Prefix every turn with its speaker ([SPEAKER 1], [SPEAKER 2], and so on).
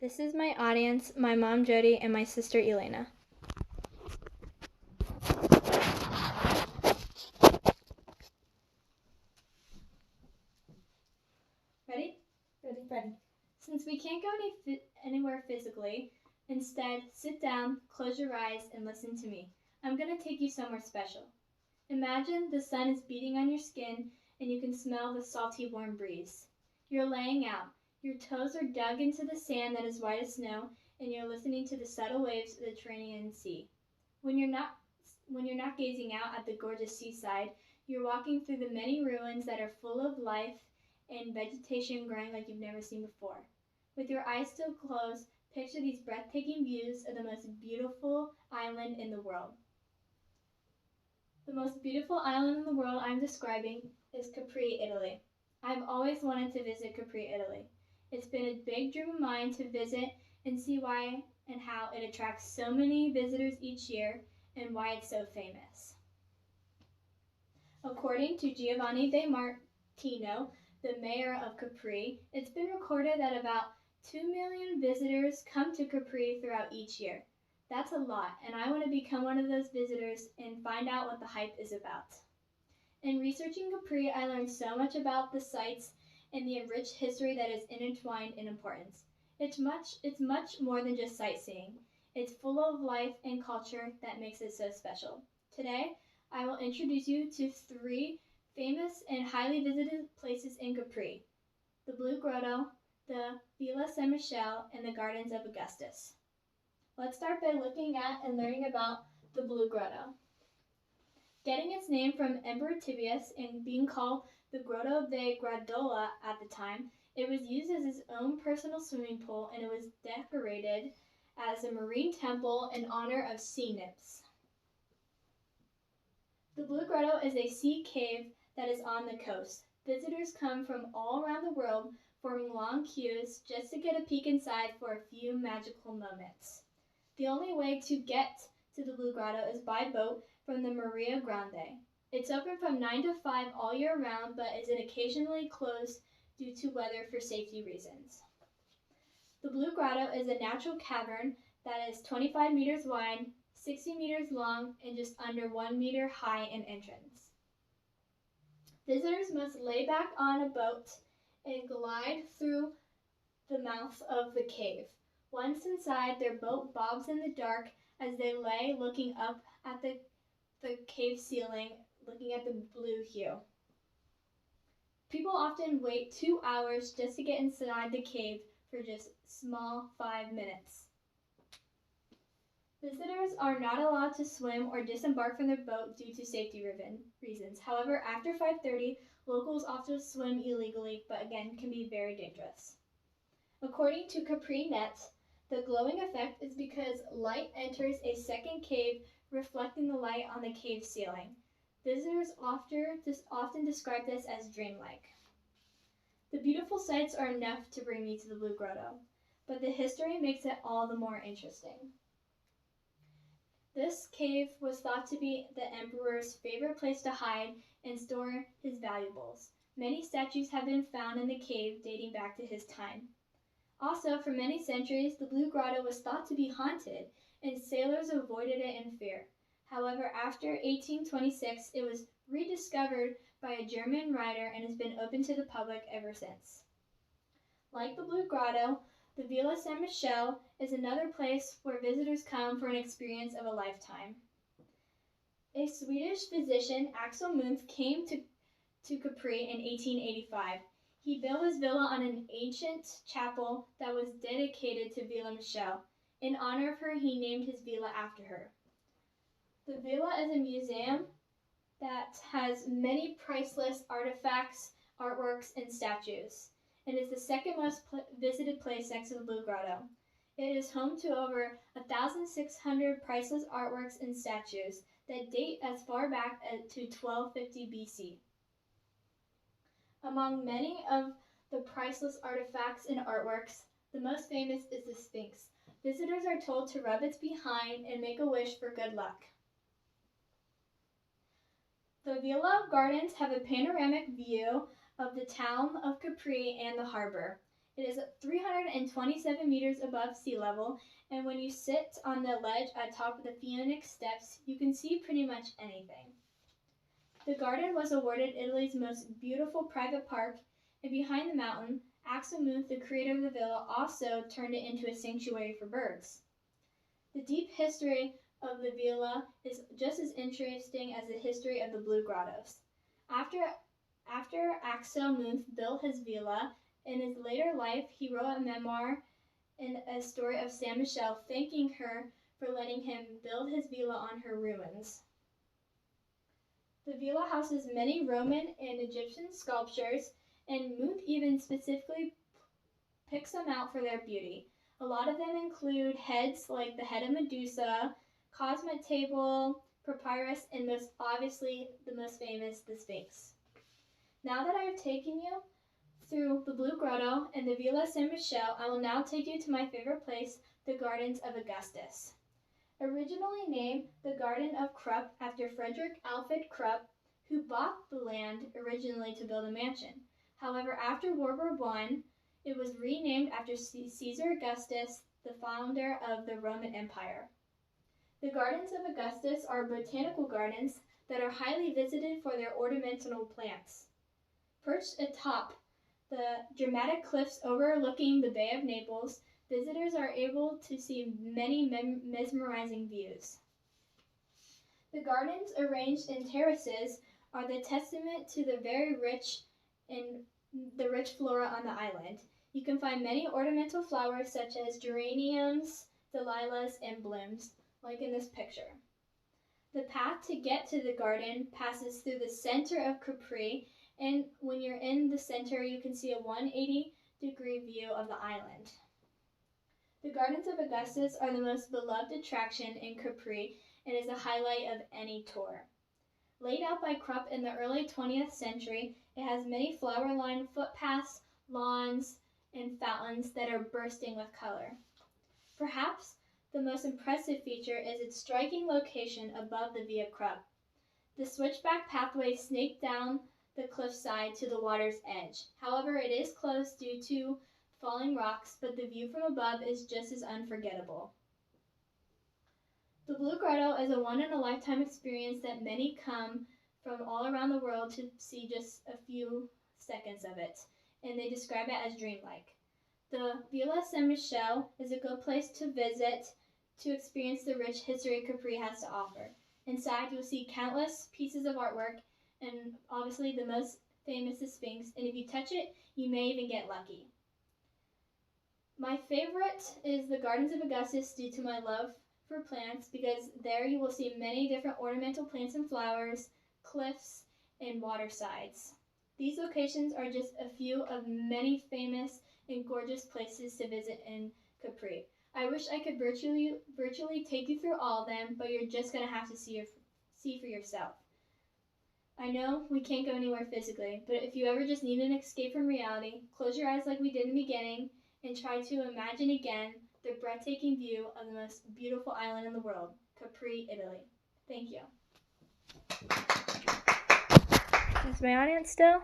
[SPEAKER 1] This is my audience, my mom Jody and my sister Elena. Ready?
[SPEAKER 2] Ready.
[SPEAKER 1] Since we can't go anywhere physically, instead sit down, close your eyes, and listen to me. I'm going to take you somewhere special. Imagine the sun is beating on your skin and you can smell the salty warm breeze. You're laying out. Your toes are dug into the sand that is white as snow, and you're listening to the subtle waves of the Mediterranean Sea. When you're not gazing out at the gorgeous seaside, you're walking through the many ruins that are full of life and vegetation growing like you've never seen before. With your eyes still closed, picture these breathtaking views of the most beautiful island in the world. The most beautiful island in the world I'm describing is Capri, Italy. I've always wanted to visit Capri, Italy. It's been a big dream of mine to visit and see why and how it attracts so many visitors each year and why it's so famous. According to Giovanni De Martino, the mayor of Capri, it's been recorded that about 2 million visitors come to Capri throughout each year. That's a lot, and I want to become one of those visitors and find out what the hype is about. In researching Capri, I learned so much about the sites and the enriched history that is intertwined in importance. It's much more than just sightseeing. It's full of life and culture that makes it so special. Today, I will introduce you to 3 famous and highly visited places in Capri: the Blue Grotto, the Villa Saint Michel, and the Gardens of Augustus. Let's start by looking at and learning about the Blue Grotto. Getting its name from Emperor Tiberius and being called the Grotto de Gradola at the time, it was used as his own personal swimming pool, and it was decorated as a marine temple in honor of sea nymphs. The Blue Grotto is a sea cave that is on the coast. Visitors come from all around the world, forming long queues just to get a peek inside for a few magical moments. The only way to get to the Blue Grotto is by boat from the Maria Grande. It's open from 9 to 5 all year round, but is occasionally closed due to weather for safety reasons. The Blue Grotto is a natural cavern that is 25 meters wide, 60 meters long, and just under 1 meter high in entrance. Visitors must lay back on a boat and glide through the mouth of the cave. Once inside, their boat bobs in the dark as they lay looking up at the cave ceiling, looking at the blue hue. People often wait 2 hours just to get inside the cave for just small 5 minutes. Visitors are not allowed to swim or disembark from their boat due to safety reasons. However, after 5:30, locals often swim illegally, but again can be very dangerous. According to Capri Net, the glowing effect is because light enters a second cave, reflecting the light on the cave ceiling. Visitors often describe this as dreamlike. The beautiful sights are enough to bring me to the Blue Grotto, but the history makes it all the more interesting. This cave was thought to be the emperor's favorite place to hide and store his valuables. Many statues have been found in the cave dating back to his time. Also, for many centuries, the Blue Grotto was thought to be haunted, and sailors avoided it in fear. However, after 1826, it was rediscovered by a German writer and has been open to the public ever since. Like the Blue Grotto, the Villa Saint Michel is another place where visitors come for an experience of a lifetime. A Swedish physician, Axel Munthe, came to Capri in 1885. He built his villa on an ancient chapel that was dedicated to Villa Michel. In honor of her, he named his villa after her. The villa is a museum that has many priceless artifacts, artworks, and statues, and is the second most visited place next to the Blue Grotto. It is home to over 1,600 priceless artworks and statues that date as far back to 1250 BC. Among many of the priceless artifacts and artworks, the most famous is the Sphinx. Visitors are told to rub its behind and make a wish for good luck. The Villa Gardens have a panoramic view of the town of Capri and the harbor. It is 327 meters above sea level, and when you sit on the ledge at top of the Phoenix Steps, you can see pretty much anything. The garden was awarded Italy's most beautiful private park, and behind the mountain, Axelmuth, the creator of the villa, also turned it into a sanctuary for birds. The deep history of the villa is just as interesting as the history of the Blue Grottos. After Axelmuth built his villa, in his later life he wrote a memoir and a story of Saint Michel thanking her for letting him build his villa on her ruins. The villa houses many Roman and Egyptian sculptures, and Muth even specifically picks them out for their beauty. A lot of them include heads like the head of Medusa, Cosmet Table, Papyrus, and most obviously the most famous, the Sphinx. Now that I have taken you through the Blue Grotto and the Villa Saint Michel, I will now take you to my favorite place, the Gardens of Augustus. Originally named the Garden of Krupp after Frederick Alfred Krupp, who bought the land originally to build a mansion. However, after World War I, it was renamed after Caesar Augustus, the founder of the Roman Empire. The Gardens of Augustus are botanical gardens that are highly visited for their ornamental plants. Perched atop the dramatic cliffs overlooking the Bay of Naples, visitors are able to see many mesmerizing views. The gardens, arranged in terraces, are the testament to the rich flora on the island. You can find many ornamental flowers such as geraniums, dahlias, and blooms, like in this picture. The path to get to the garden passes through the center of Capri, and when you're in the center, you can see a 180-degree view of the island. The Gardens of Augustus are the most beloved attraction in Capri and is a highlight of any tour. Laid out by Krupp in the early 20th century, it has many flower-lined footpaths, lawns, and fountains that are bursting with color. Perhaps the most impressive feature is its striking location above the Via Krupp. The switchback pathways snake down the cliffside to the water's edge. However, it is closed due to falling rocks, but the view from above is just as unforgettable. The Blue Grotto is a one-in-a-lifetime experience that many come from all around the world to see just a few seconds of it, and they describe it as dreamlike. The Villa Saint Michel is a good place to visit to experience the rich history Capri has to offer. Inside, you'll see countless pieces of artwork, and obviously the most famous is Sphinx, and if you touch it, you may even get lucky. My favorite is the Gardens of Augustus due to my love for plants, because there you will see many different ornamental plants and flowers, cliffs, and watersides. These locations are just a few of many famous and gorgeous places to visit in Capri. I wish I could virtually take you through all of them, but you're just going to have to see for yourself. I know we can't go anywhere physically, but if you ever just need an escape from reality, close your eyes like we did in the beginning and try to imagine again the breathtaking view of the most beautiful island in the world, Capri, Italy. Thank you. Is my audience still?